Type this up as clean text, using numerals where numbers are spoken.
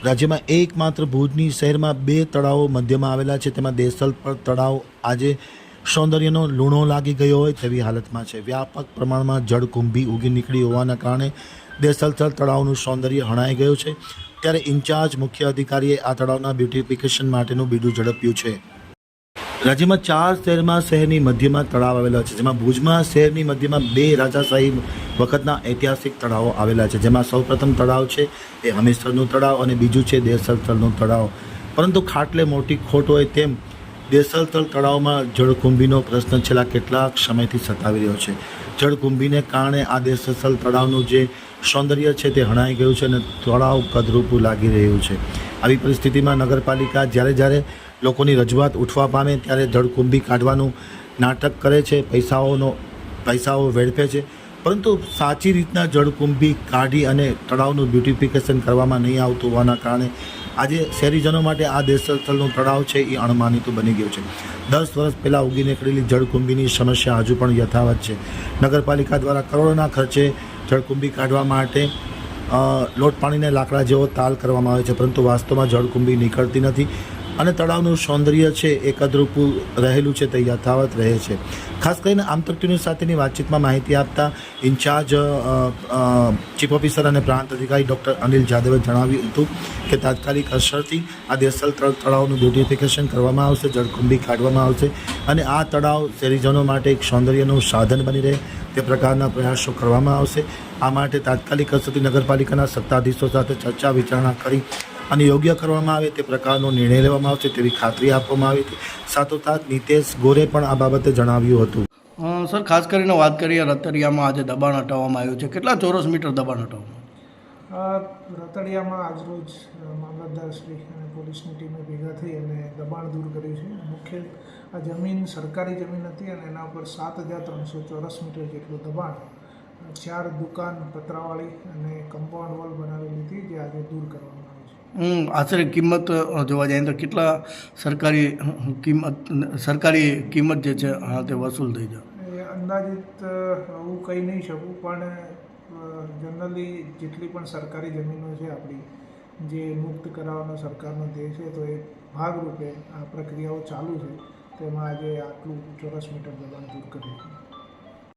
રાજ્યમાં એકમાત્ર ભુજની શહેરમાં 2 તળાવો મધ્યમાં આવેલા છે. તેમાં દેસલ પર તળાવ આજે સૌંદર્યનો લૂણો લાગી ગયો હોય તેવી હાલતમાં છે. વ્યાપક પ્રમાણમાં જળકુંભી ઉગી નીકળી હોવાના કારણે દેસલસર તળાવનું સૌંદર્ય હણાઈ ગયું છે. ત્યારે ઇન્ચાર્જ મુખ્ય અધિકારીએ આ તળાવના બ્યુટિફિકેશન માટેનું બીડું ઝડપ્યું છે. રાજ્યમાં 4 શહેરમાં શહેરની મધ્યમાં તળાવ આવેલા છે, જેમાં ભુજમાં શહેરની મધ્યમાં 2 રાજાશાહી વખતના ઐતિહાસિક તળાવો આવેલા છે. જેમાં સૌપ્રથમ તળાવ છે એ હમીરસરનું તળાવ અને બીજું છે દેસલસરનું તળાવ. પરંતુ ખાટલે મોટી ખોટ હોય તેમ દેસલસર તળાવમાં જળકુંભીનો પ્રશ્ન છેલ્લા કેટલાક સમયથી સતાવી રહ્યો છે. જળકુંભીને કારણે આ દેસલસર તળાવનું જે સૌંદર્ય છે તે હણાઈ ગયું છે અને તળાવ કદરૂપું લાગી રહ્યું છે. આવી પરિસ્થિતિમાં નગરપાલિકા જ્યારે લોકોની રજૂઆત ઉઠવા પામે ત્યારે જળકુંભી કાઢવાનું નાટક કરે છે, પૈસાઓ વેડફે છે, પરંતુ સાચી રીતના જળકુંભી કાઢી અને તળાવનું બ્યુટિફિકેશન કરવામાં નહીં આવતું હોવાના કારણે આજે શહેરીજનો માટે આ દેસલસરનું તળાવ છે એ અણમાનીતું બની ગયું છે. 10 વર્ષ પહેલાં ઉગી નીકળેલી જળકુંભીની સમસ્યા હજુ પણ યથાવત છે. નગરપાલિકા દ્વારા કરોડોના ખર્ચે જળકુંભી કાઢવા માટે લોટ પાણીને લાકડા જેવો તાલ કરવામાં આવે છે, પરંતુ વાસ્તવમાં જળકુંભી નીકળતી નથી અને તળાવનું સૌંદર્ય છે એ કદરૂપું રહેલું છે તે યથાવત રહે છે. ખાસ કરીને આમતક ન્યૂઝ સાથેની વાતચીતમાં માહિતી આપતા ઇન્ચાર્જ ચીફ ઓફિસર અને પ્રાંત અધિકારી ડૉક્ટર અનિલ જાદવે જણાવ્યું હતું કે તાત્કાલિક અસરથી આ દેસલ તળાવનું બ્યુટિફિકેશન કરવામાં આવશે, જળકુંભી કાઢવામાં આવશે અને આ તળાવ શહેરીજનો માટે એક સૌંદર્યનું સાધન બની રહે તે પ્રકારના પ્રયાસો કરવામાં આવશે. આ માટે તાત્કાલિક અસરથી નગરપાલિકાના સત્તાધીશો સાથે ચર્ચા વિચારણા કરી અને યોગ્ય કરવામાં આવે તે પ્રકારનો નિર્ણય લેવામાં આવશે તેવી ખાતરી આપવામાં આવી હતી. સાથોસાથ નીતેશ ગોરે પણ આ બાબતે જણાવ્યું હતું. સર, ખાસ કરીને વાત કરીએ રતડિયામાં આજે દબાણ હટાવવામાં આવ્યું છે. કેટલા ચોરસ મીટર દબાણ હટાવવામાં? રતડિયામાં આજરોજ મામલતદાર શ્રી અને પોલીસની ટીમે ભેગા થઈ અને દબાણ દૂર કર્યું છે. મુખ્ય આ જમીન સરકારી જમીન હતી અને એના ઉપર 7,300 ચોરસ મીટર જેટલું દબાણ 4 દુકાન પતરાવાળી અને કમ્પાઉન્ડ વોલ બનાવેલી હતી જે આજે દૂર કરવામાં આવી છે. આશરે કિંમત જોવા જાય તો કેટલા સરકારી કિંમત જે છે તે વસૂલ થઈ જાય? એ અંદાજિત હું કહી નહીં શકું, પણ જનરલી જેટલી પણ સરકારી જમીનો છે આપણી જે મુક્ત કરાવવાનો સરકારનો ધ્યેય છે, તો એ ભાગરૂપે આ પ્રક્રિયાઓ ચાલુ છે. તેમાં આજે આટલું ચોરસ મીટર દબાણ દૂર કર્યું છે.